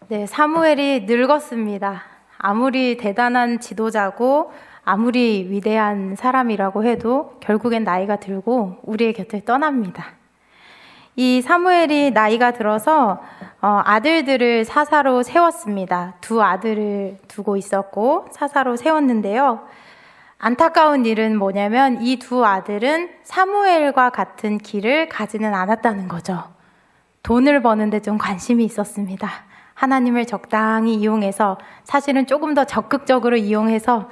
네, 사무엘이 늙었습니다. 아무리 대단한 지도자고 아무리 위대한 사람이라고 해도 결국엔 나이가 들고 우리의 곁을 떠납니다. 이 사무엘이 나이가 들어서 아들들을 사사로 세웠습니다. 두 아들을 두고 있었고 사사로 세웠는데요. 안타까운 일은 뭐냐면 이 두 아들은 사무엘과 같은 길을 가지는 않았다는 거죠. 돈을 버는데 좀 관심이 있었습니다. 하나님을 적당히 이용해서 사실은 조금 더 적극적으로 이용해서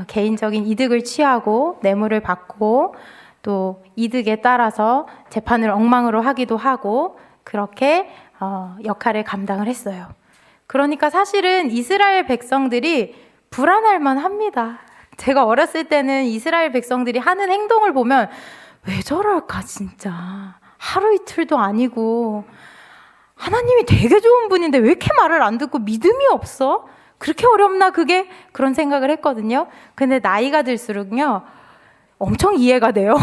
개인적인 이득을 취하고 뇌물을 받고 또 이득에 따라서 재판을 엉망으로 하기도 하고 그렇게 역할을 감당을 했어요. 그러니까 사실은 이스라엘 백성들이 불안할 만합니다. 제가 어렸을 때는 이스라엘 백성들이 하는 행동을 보면 왜 저럴까 진짜 하루 이틀도 아니고 하나님이 되게 좋은 분인데 왜 이렇게 말을 안 듣고 믿음이 없어? 그렇게 어렵나 그게? 그런 생각을 했거든요. 근데 나이가 들수록요 엄청 이해가 돼요.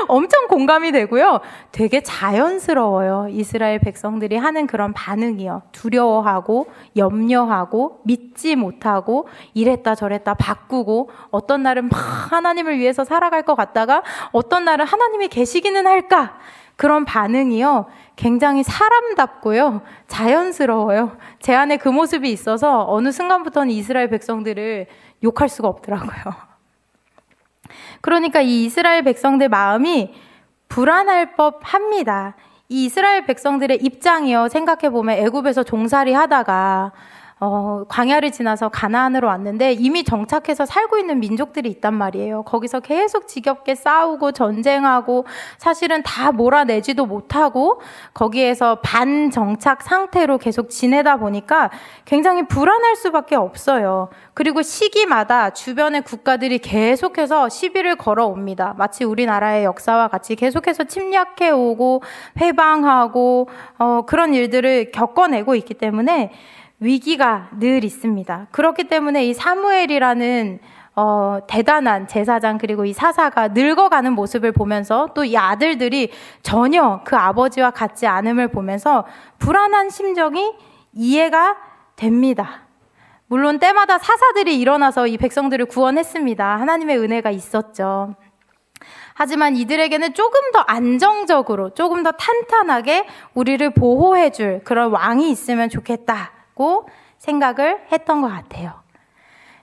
엄청 공감이 되고요. 되게 자연스러워요. 이스라엘 백성들이 하는 그런 반응이요. 두려워하고 염려하고 믿지 못하고 이랬다 저랬다 바꾸고 어떤 날은 막 하나님을 위해서 살아갈 것 같다가 어떤 날은 하나님이 계시기는 할까? 그런 반응이요. 굉장히 사람답고요. 자연스러워요. 제 안에 그 모습이 있어서 어느 순간부터는 이스라엘 백성들을 욕할 수가 없더라고요. 그러니까 이 이스라엘 백성들 마음이 불안할 법합니다. 이 이스라엘 백성들의 입장이요. 생각해보면 애굽에서 종살이 하다가 광야를 지나서 가나안으로 왔는데 이미 정착해서 살고 있는 민족들이 있단 말이에요. 거기서 계속 지겹게 싸우고 전쟁하고 사실은 다 몰아내지도 못하고 거기에서 반정착 상태로 계속 지내다 보니까 굉장히 불안할 수밖에 없어요. 그리고 시기마다 주변의 국가들이 계속해서 시비를 걸어옵니다. 마치 우리나라의 역사와 같이 계속해서 침략해오고 회방하고 그런 일들을 겪어내고 있기 때문에 위기가 늘 있습니다. 그렇기 때문에 이 사무엘이라는 대단한 제사장 그리고 이 사사가 늙어가는 모습을 보면서 또 이 아들들이 전혀 그 아버지와 같지 않음을 보면서 불안한 심정이 이해가 됩니다. 물론 때마다 사사들이 일어나서 이 백성들을 구원했습니다. 하나님의 은혜가 있었죠. 하지만 이들에게는 조금 더 안정적으로 조금 더 탄탄하게 우리를 보호해줄 그런 왕이 있으면 좋겠다고 생각을 했던 것 같아요.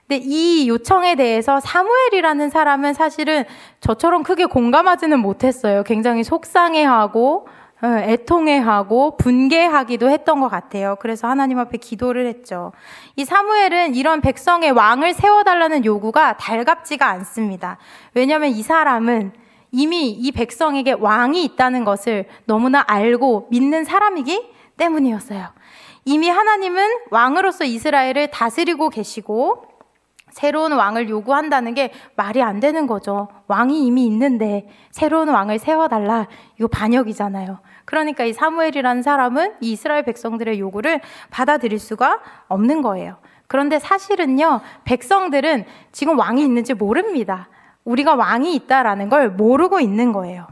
근데 이 요청에 대해서 사무엘이라는 사람은 사실은 저처럼 크게 공감하지는 못했어요. 굉장히 속상해하고 애통해하고 분개하기도 했던 것 같아요. 그래서 하나님 앞에 기도를 했죠. 이 사무엘은 이런 백성의 왕을 세워달라는 요구가 달갑지가 않습니다. 왜냐하면 이 사람은 이미 이 백성에게 왕이 있다는 것을 너무나 알고 믿는 사람이기 때문이었어요. 이미 하나님은 왕으로서 이스라엘을 다스리고 계시고 새로운 왕을 요구한다는 게 말이 안 되는 거죠. 왕이 이미 있는데 새로운 왕을 세워달라. 이거 반역이잖아요. 그러니까 이 사무엘이라는 사람은 이 이스라엘 백성들의 요구를 받아들일 수가 없는 거예요. 그런데 사실은요, 백성들은 지금 왕이 있는지 모릅니다. 우리가 왕이 있다라는 걸 모르고 있는 거예요.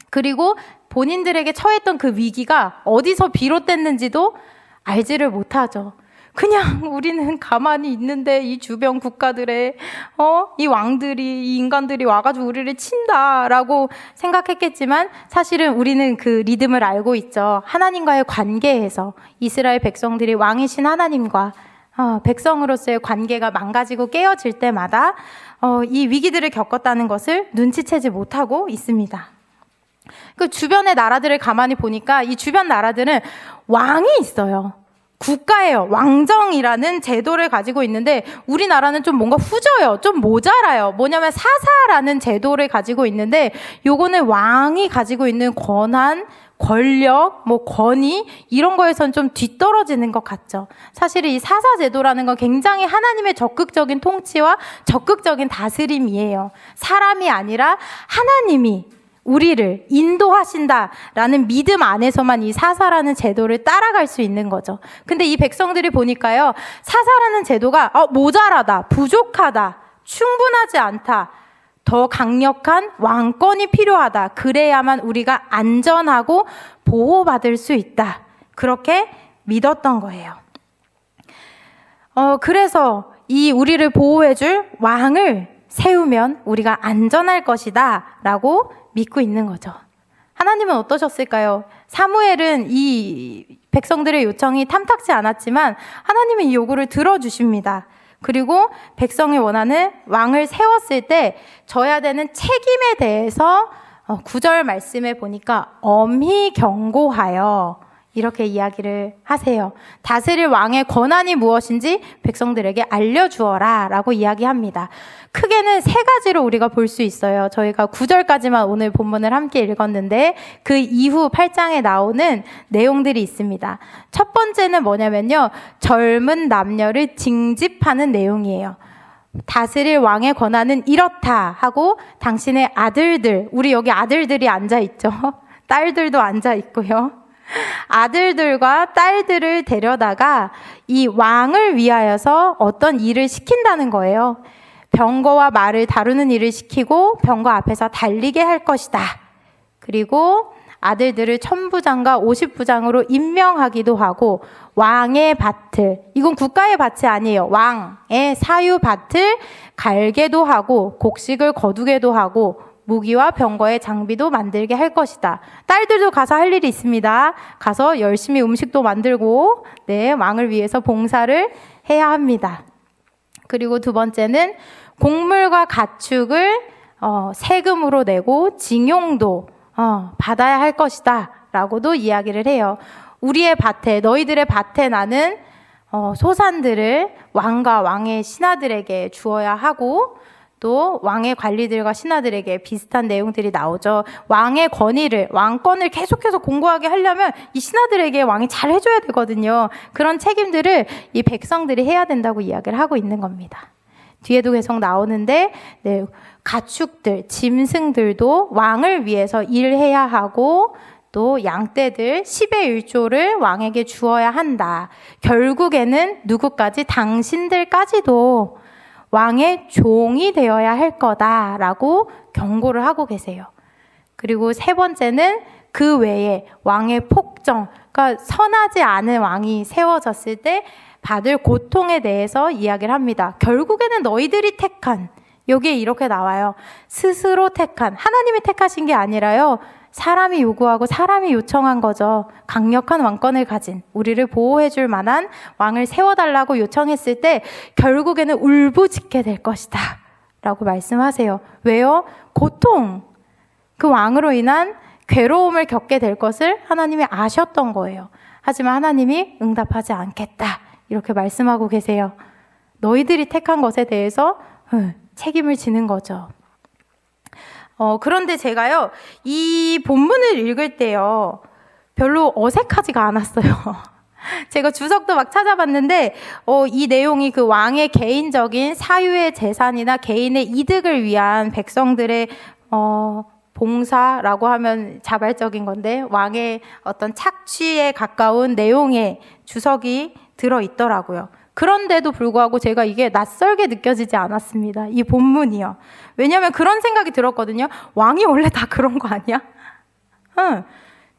그리고 본인들에게 처했던 그 위기가 어디서 비롯됐는지도 알지를 못하죠. 그냥 우리는 가만히 있는데 이 주변 국가들의 이 왕들이 이 인간들이 와가지고 우리를 친다라고 생각했겠지만 사실은 우리는 그 리듬을 알고 있죠. 하나님과의 관계에서 이스라엘 백성들이 왕이신 하나님과 백성으로서의 관계가 망가지고 깨어질 때마다 이 위기들을 겪었다는 것을 눈치채지 못하고 있습니다. 그 주변의 나라들을 가만히 보니까 이 주변 나라들은 왕이 있어요. 국가예요. 왕정이라는 제도를 가지고 있는데 우리나라는 좀 뭔가 후져요. 좀 모자라요. 뭐냐면 사사라는 제도를 가지고 있는데 요거는 왕이 가지고 있는 권한, 권력, 권위 이런 거에선 좀 뒤떨어지는 것 같죠. 사실 이 사사 제도라는 건 굉장히 하나님의 적극적인 통치와 적극적인 다스림이에요. 사람이 아니라 하나님이 우리를 인도하신다라는 믿음 안에서만 이 사사라는 제도를 따라갈 수 있는 거죠. 근데 이 백성들이 보니까요, 사사라는 제도가 모자라다, 부족하다, 충분하지 않다, 더 강력한 왕권이 필요하다. 그래야만 우리가 안전하고 보호받을 수 있다. 그렇게 믿었던 거예요. 그래서 이 우리를 보호해줄 왕을 세우면 우리가 안전할 것이다 라고 믿고 있는 거죠. 하나님은 어떠셨을까요? 사무엘은 이 백성들의 요청이 탐탁지 않았지만 하나님은 이 요구를 들어주십니다. 그리고 백성이 원하는 왕을 세웠을 때 져야 되는 책임에 대해서 9절 말씀에 보니까 엄히 경고하여 이렇게 이야기를 하세요. 다스릴 왕의 권한이 무엇인지 백성들에게 알려주어라 라고 이야기합니다. 크게는 세 가지로 우리가 볼 수 있어요. 저희가 9절까지만 오늘 본문을 함께 읽었는데 그 이후 8장에 나오는 내용들이 있습니다. 첫 번째는 뭐냐면요. 젊은 남녀를 징집하는 내용이에요. 다스릴 왕의 권한은 이렇다 하고 당신의 아들들, 우리 여기 아들들이 앉아있죠. 딸들도 앉아있고요. 아들들과 딸들을 데려다가 이 왕을 위하여서 어떤 일을 시킨다는 거예요. 병거와 말을 다루는 일을 시키고 병거 앞에서 달리게 할 것이다. 그리고 아들들을 천부장과 50부장으로 임명하기도 하고 왕의 밭을, 이건 국가의 밭이 아니에요. 왕의 사유밭을 갈게도 하고 곡식을 거두게도 하고 무기와 병거의 장비도 만들게 할 것이다. 딸들도 가서 할 일이 있습니다. 가서 열심히 음식도 만들고 왕을 위해서 봉사를 해야 합니다. 그리고 두 번째는 곡물과 가축을 세금으로 내고 징용도 받아야 할 것이다 라고도 이야기를 해요. 우리의 밭에, 너희들의 밭에 나는 소산들을 왕과 왕의 신하들에게 주어야 하고 또 왕의 관리들과 신하들에게 비슷한 내용들이 나오죠. 왕의 권위를, 왕권을 계속해서 공고하게 하려면 이 신하들에게 왕이 잘 해줘야 되거든요. 그런 책임들을 이 백성들이 해야 된다고 이야기를 하고 있는 겁니다. 뒤에도 계속 나오는데 가축들, 짐승들도 왕을 위해서 일해야 하고 또 양떼들 10의 1조를 왕에게 주어야 한다. 결국에는 누구까지? 당신들까지도 왕의 종이 되어야 할 거다라고 경고를 하고 계세요. 그리고 세 번째는 그 외에 왕의 폭정, 그러니까 선하지 않은 왕이 세워졌을 때 받을 고통에 대해서 이야기를 합니다. 결국에는 너희들이 택한, 여기에 이렇게 나와요. 스스로 택한, 하나님이 택하신 게 아니라요. 사람이 요구하고 사람이 요청한 거죠. 강력한 왕권을 가진 우리를 보호해 줄 만한 왕을 세워달라고 요청했을 때 결국에는 울부짖게 될 것이다 라고 말씀하세요. 왜요? 고통, 그 왕으로 인한 괴로움을 겪게 될 것을 하나님이 아셨던 거예요. 하지만 하나님이 응답하지 않겠다 이렇게 말씀하고 계세요. 너희들이 택한 것에 대해서 책임을 지는 거죠. 그런데 제가요, 이 본문을 읽을 때요, 별로 어색하지가 않았어요. 제가 주석도 막 찾아봤는데, 이 내용이 그 왕의 개인적인 사유의 재산이나 개인의 이득을 위한 백성들의, 봉사라고 하면 자발적인 건데, 왕의 어떤 착취에 가까운 내용의 주석이 들어있더라고요. 그런데도 불구하고 제가 이게 낯설게 느껴지지 않았습니다. 이 본문이요. 왜냐하면 그런 생각이 들었거든요. 왕이 원래 다 그런 거 아니야?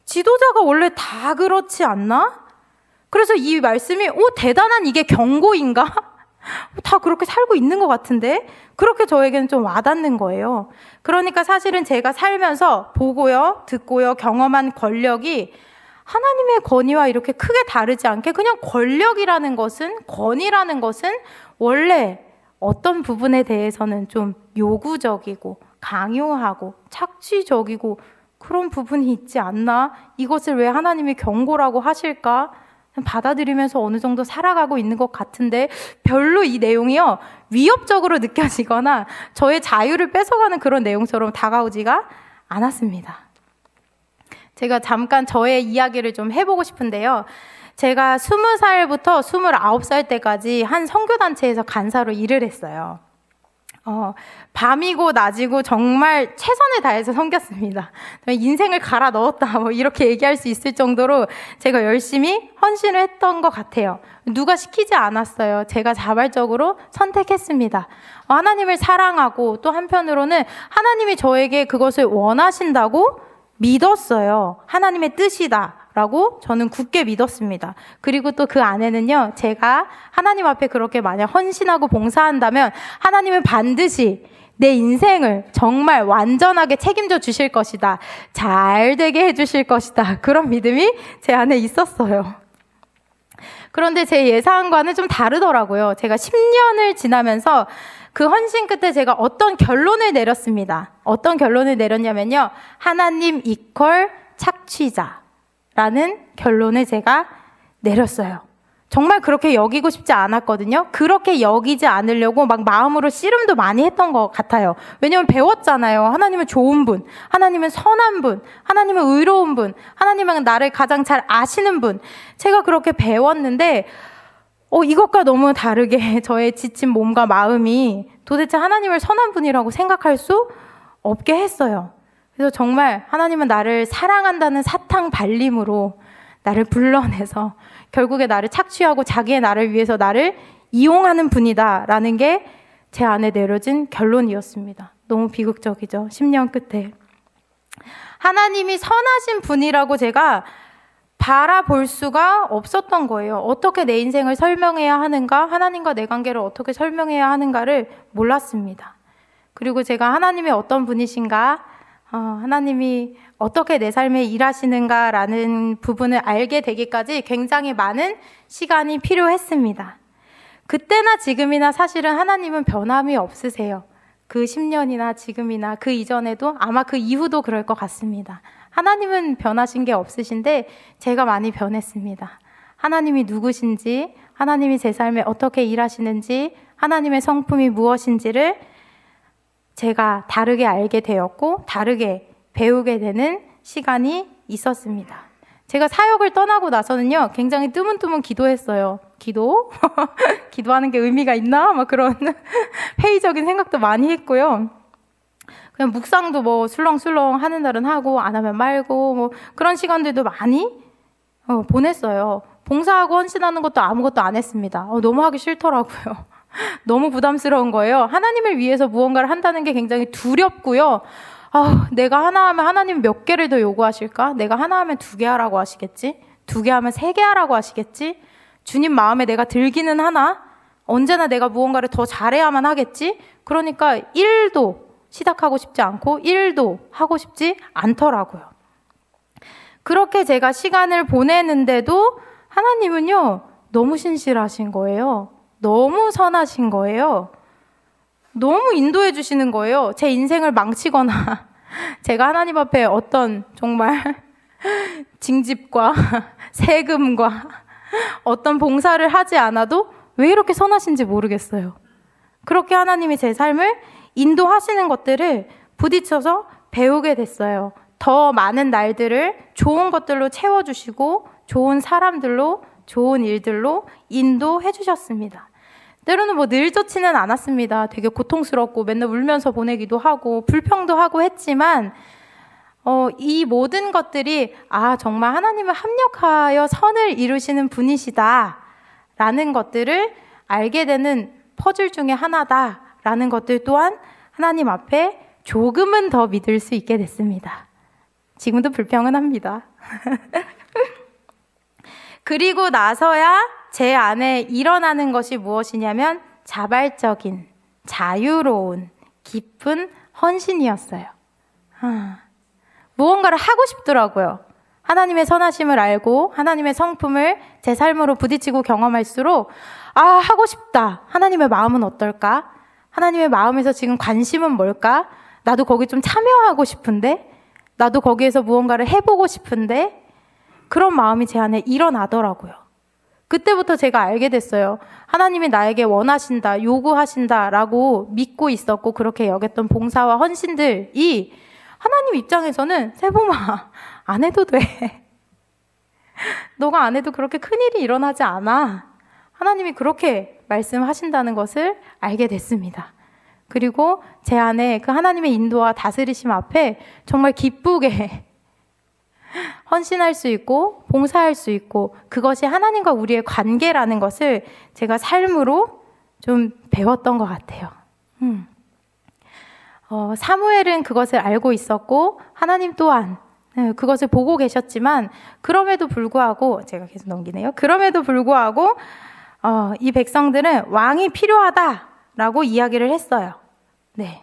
지도자가 원래 다 그렇지 않나? 그래서 이 말씀이 대단한 이게 경고인가? 다 그렇게 살고 있는 것 같은데? 그렇게 저에게는 좀 와닿는 거예요. 그러니까 사실은 제가 살면서 보고요, 듣고요, 경험한 권력이 하나님의 권위와 이렇게 크게 다르지 않게 그냥 권력이라는 것은, 권위라는 것은 원래 어떤 부분에 대해서는 좀 요구적이고 강요하고 착취적이고 그런 부분이 있지 않나? 이것을 왜 하나님이 경고라고 하실까? 받아들이면서 어느 정도 살아가고 있는 것 같은데 별로 이 내용이요 위협적으로 느껴지거나 저의 자유를 뺏어가는 그런 내용처럼 다가오지가 않았습니다. 제가 잠깐 저의 이야기를 좀 해보고 싶은데요. 제가 20살부터 29살 때까지 한 선교단체에서 간사로 일을 했어요. 밤이고 낮이고 정말 최선을 다해서 섬겼습니다. 인생을 갈아 넣었다 뭐 이렇게 얘기할 수 있을 정도로 제가 열심히 헌신을 했던 것 같아요. 누가 시키지 않았어요. 제가 자발적으로 선택했습니다. 하나님을 사랑하고 또 한편으로는 하나님이 저에게 그것을 원하신다고 믿었어요. 하나님의 뜻이다 라고 저는 굳게 믿었습니다. 그리고 또 그 안에는요, 제가 하나님 앞에 그렇게 만약 헌신하고 봉사한다면 하나님은 반드시 내 인생을 정말 완전하게 책임져 주실 것이다. 잘 되게 해주실 것이다. 그런 믿음이 제 안에 있었어요. 그런데 제 예상과는 좀 다르더라고요. 제가 10년을 지나면서 그 헌신 끝에 제가 어떤 결론을 내렸습니다. 어떤 결론을 내렸냐면요. 하나님 이퀄 착취자라는 결론을 제가 내렸어요. 정말 그렇게 여기고 싶지 않았거든요. 그렇게 여기지 않으려고 막 마음으로 씨름도 많이 했던 것 같아요. 왜냐면 배웠잖아요. 하나님은 좋은 분, 하나님은 선한 분, 하나님은 의로운 분, 하나님은 나를 가장 잘 아시는 분. 제가 그렇게 배웠는데 이것과 너무 다르게 저의 지친 몸과 마음이 도대체 하나님을 선한 분이라고 생각할 수 없게 했어요. 그래서 정말 하나님은 나를 사랑한다는 사탕 발림으로 나를 불러내서 결국에 나를 착취하고 자기의 나를 위해서 나를 이용하는 분이다라는 게 제 안에 내려진 결론이었습니다. 너무 비극적이죠. 10년 끝에. 하나님이 선하신 분이라고 제가 바라볼 수가 없었던 거예요. 어떻게 내 인생을 설명해야 하는가, 하나님과 내 관계를 어떻게 설명해야 하는가를 몰랐습니다. 그리고 제가 하나님이 어떤 분이신가, 하나님이 어떻게 내 삶에 일하시는가라는 부분을 알게 되기까지 굉장히 많은 시간이 필요했습니다. 그때나 지금이나 사실은 하나님은 변함이 없으세요. 그 10년이나 지금이나 그 이전에도 아마 그 이후도 그럴 것 같습니다. 하나님은 변하신 게 없으신데 제가 많이 변했습니다. 하나님이 누구신지, 하나님이 제 삶에 어떻게 일하시는지, 하나님의 성품이 무엇인지를 제가 다르게 알게 되었고 다르게 배우게 되는 시간이 있었습니다. 제가 사역을 떠나고 나서는요, 굉장히 뜨문뜨문 기도했어요. 기도? 기도하는 게 의미가 있나? 막 그런 회의적인 생각도 많이 했고요. 그냥 묵상도 뭐 술렁술렁 하는 날은 하고 안 하면 말고 뭐 그런 시간들도 많이 보냈어요. 봉사하고 헌신하는 것도 아무것도 안 했습니다. 너무 하기 싫더라고요. 너무 부담스러운 거예요. 하나님을 위해서 무언가를 한다는 게 굉장히 두렵고요. 내가 하나 하면 하나님 몇 개를 더 요구하실까? 내가 하나 하면 2개 하라고 하시겠지? 2개 하면 3개 하라고 하시겠지? 주님 마음에 내가 들기는 하나? 언제나 내가 무언가를 더 잘해야만 하겠지? 그러니까 1도 시작하고 싶지 않고 1도 하고 싶지 않더라고요. 그렇게 제가 시간을 보내는데도 하나님은요, 너무 신실하신 거예요. 너무 선하신 거예요. 너무 인도해 주시는 거예요. 제 인생을 망치거나 제가 하나님 앞에 어떤 정말 징집과 세금과 어떤 봉사를 하지 않아도 왜 이렇게 선하신지 모르겠어요. 그렇게 하나님이 제 삶을 인도하시는 것들을 부딪혀서 배우게 됐어요. 더 많은 날들을 좋은 것들로 채워주시고 좋은 사람들로, 좋은 일들로 인도해 주셨습니다. 때로는 뭐 늘 좋지는 않았습니다. 되게 고통스럽고 맨날 울면서 보내기도 하고 불평도 하고 했지만 이 모든 것들이 정말 하나님을 합력하여 선을 이루시는 분이시다 라는 것들을 알게 되는 퍼즐 중에 하나다라는 것들 또한 하나님 앞에 조금은 더 믿을 수 있게 됐습니다. 지금도 불평은 합니다. 그리고 나서야 제 안에 일어나는 것이 무엇이냐면 자발적인, 자유로운, 깊은 헌신이었어요. 무언가를 하고 싶더라고요. 하나님의 선하심을 알고 하나님의 성품을 제 삶으로 부딪히고 경험할수록 하고 싶다. 하나님의 마음은 어떨까? 하나님의 마음에서 지금 관심은 뭘까? 나도 거기 좀 참여하고 싶은데? 나도 거기에서 무언가를 해보고 싶은데? 그런 마음이 제 안에 일어나더라고요. 그때부터 제가 알게 됐어요. 하나님이 나에게 원하신다, 요구하신다라고 믿고 있었고 그렇게 여겼던 봉사와 헌신들이 하나님 입장에서는 세봄아, 안 해도 돼. 너가 안 해도 그렇게 큰일이 일어나지 않아. 하나님이 그렇게 말씀하신다는 것을 알게 됐습니다. 그리고 제 안에 그 하나님의 인도와 다스리심 앞에 정말 기쁘게 헌신할 수 있고 봉사할 수 있고 그것이 하나님과 우리의 관계라는 것을 제가 삶으로 좀 배웠던 것 같아요. 사무엘은 그것을 알고 있었고 하나님 또한 그것을 보고 계셨지만 그럼에도 불구하고 제가 계속 넘기네요. 그럼에도 불구하고 이 백성들은 왕이 필요하다라고 이야기를 했어요. 네.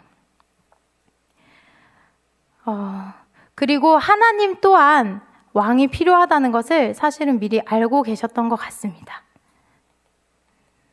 그리고 하나님 또한 왕이 필요하다는 것을 사실은 미리 알고 계셨던 것 같습니다.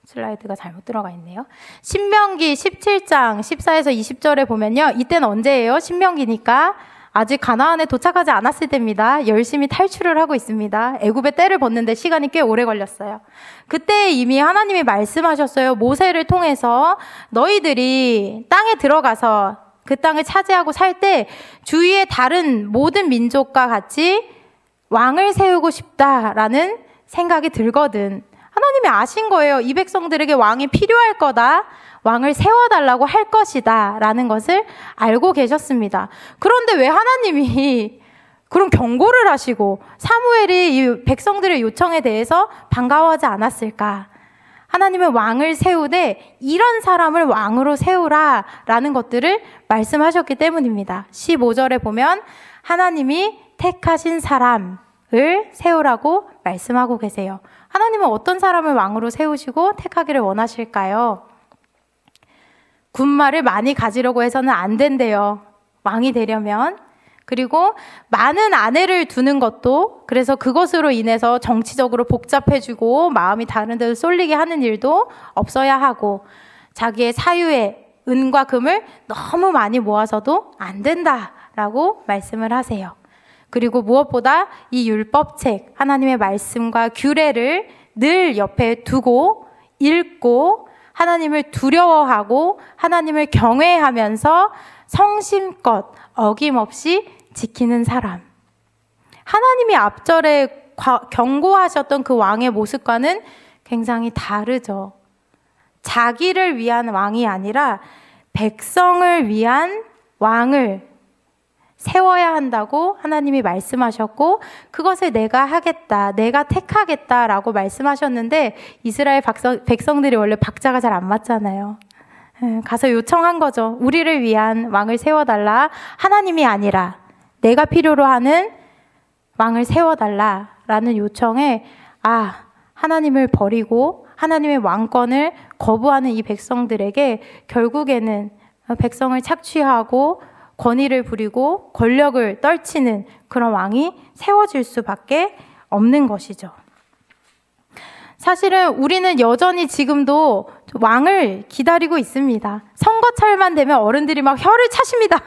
슬라이드가 잘못 들어가 있네요. 신명기 17장 14에서 20절에 보면요. 이때는 언제예요? 신명기니까 아직 가나안에 도착하지 않았을 때입니다. 열심히 탈출을 하고 있습니다. 애굽의 때를 벗는데 시간이 꽤 오래 걸렸어요. 그때 이미 하나님이 말씀하셨어요. 모세를 통해서 너희들이 땅에 들어가서 그 땅을 차지하고 살 때 주위의 다른 모든 민족과 같이 왕을 세우고 싶다라는 생각이 들거든. 하나님이 아신 거예요. 이 백성들에게 왕이 필요할 거다. 왕을 세워달라고 할 것이다. 라는 것을 알고 계셨습니다. 그런데 왜 하나님이 그런 경고를 하시고 사무엘이 이 백성들의 요청에 대해서 반가워하지 않았을까? 하나님은 왕을 세우되 이런 사람을 왕으로 세우라 라는 것들을 말씀하셨기 때문입니다. 15절에 보면 하나님이 택하신 사람을 세우라고 말씀하고 계세요. 하나님은 어떤 사람을 왕으로 세우시고 택하기를 원하실까요? 군말을 많이 가지려고 해서는 안 된대요. 왕이 되려면. 그리고 많은 아내를 두는 것도 그래서 그것으로 인해서 정치적으로 복잡해지고 마음이 다른 데로 쏠리게 하는 일도 없어야 하고 자기의 사유의 은과 금을 너무 많이 모아서도 안 된다라고 말씀을 하세요. 그리고 무엇보다 이 율법책, 하나님의 말씀과 규례를 늘 옆에 두고 읽고 하나님을 두려워하고 하나님을 경외하면서 성심껏 어김없이 지키는 사람. 하나님이 앞절에 경고하셨던 그 왕의 모습과는 굉장히 다르죠. 자기를 위한 왕이 아니라 백성을 위한 왕을 세워야 한다고 하나님이 말씀하셨고 그것을 내가 하겠다, 내가 택하겠다라고 말씀하셨는데 이스라엘 백성들이 원래 박자가 잘 안 맞잖아요. 가서 요청한 거죠. 우리를 위한 왕을 세워달라. 하나님이 아니라 내가 필요로 하는 왕을 세워달라라는 요청에 하나님을 버리고 하나님의 왕권을 거부하는 이 백성들에게 결국에는 백성을 착취하고 권위를 부리고 권력을 떨치는 그런 왕이 세워질 수밖에 없는 것이죠. 사실은 우리는 여전히 지금도 왕을 기다리고 있습니다. 선거철만 되면 어른들이 막 혀를 차십니다.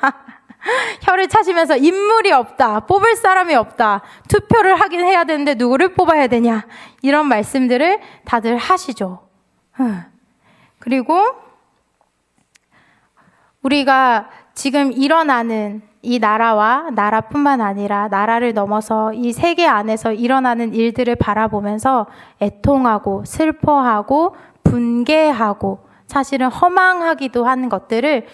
혀를 차시면서 인물이 없다, 뽑을 사람이 없다, 투표를 하긴 해야 되는데 누구를 뽑아야 되냐 이런 말씀들을 다들 하시죠. 그리고 우리가 지금 일어나는 이 나라와 나라뿐만 아니라 나라를 넘어서 이 세계 안에서 일어나는 일들을 바라보면서 애통하고 슬퍼하고 분개하고 사실은 허망하기도 하는 것들을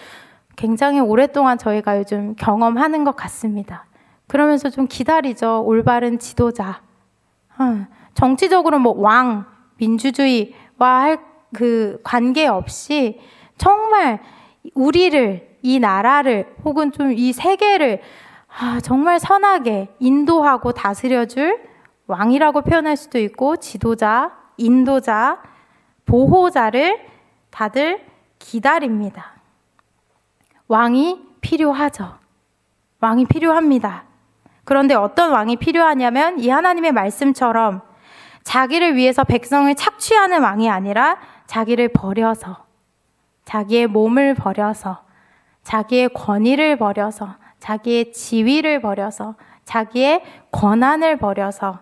굉장히 오랫동안 저희가 요즘 경험하는 것 같습니다. 그러면서 좀 기다리죠. 올바른 지도자. 정치적으로 뭐 왕, 민주주의와 할 그 관계없이 정말 우리를 이 나라를 혹은 좀 이 세계를 정말 선하게 인도하고 다스려줄 왕이라고 표현할 수도 있고 지도자, 인도자, 보호자를 다들 기다립니다. 왕이 필요하죠. 왕이 필요합니다. 그런데 어떤 왕이 필요하냐면 이 하나님의 말씀처럼 자기를 위해서 백성을 착취하는 왕이 아니라 자기를 버려서 자기의 몸을 버려서 자기의 권위를 버려서 자기의 지위를 버려서 자기의 권한을 버려서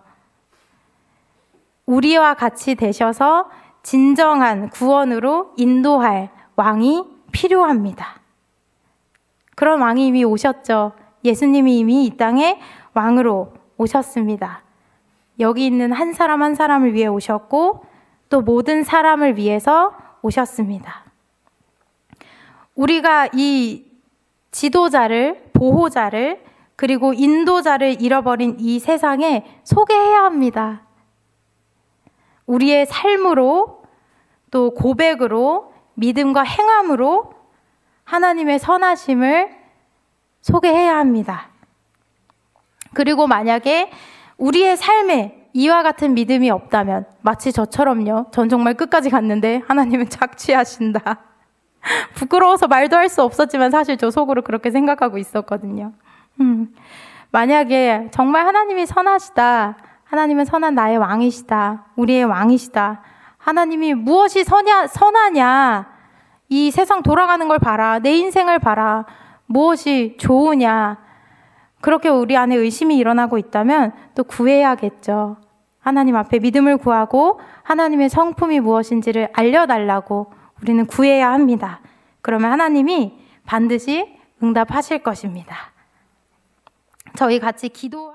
우리와 같이 되셔서 진정한 구원으로 인도할 왕이 필요합니다. 그런 왕이 이미 오셨죠. 예수님이 이미 이 땅에 왕으로 오셨습니다. 여기 있는 한 사람 한 사람을 위해 오셨고 또 모든 사람을 위해서 오셨습니다. 우리가 이 지도자를, 보호자를, 그리고 인도자를 잃어버린 이 세상에 소개해야 합니다. 우리의 삶으로, 또 고백으로, 믿음과 행함으로 하나님의 선하심을 소개해야 합니다. 그리고 만약에 우리의 삶에 이와 같은 믿음이 없다면 마치 저처럼요. 전 정말 끝까지 갔는데 하나님은 착취하신다. 부끄러워서 말도 할 수 없었지만 사실 저 속으로 그렇게 생각하고 있었거든요. 만약에 정말 하나님이 선하시다. 하나님은 선한 나의 왕이시다. 우리의 왕이시다. 하나님이 무엇이 선하냐. 이 세상 돌아가는 걸 봐라. 내 인생을 봐라. 무엇이 좋으냐. 그렇게 우리 안에 의심이 일어나고 있다면 또 구해야겠죠. 하나님 앞에 믿음을 구하고 하나님의 성품이 무엇인지를 알려달라고 우리는 구해야 합니다. 그러면 하나님이 반드시 응답하실 것입니다. 저희 같이 기도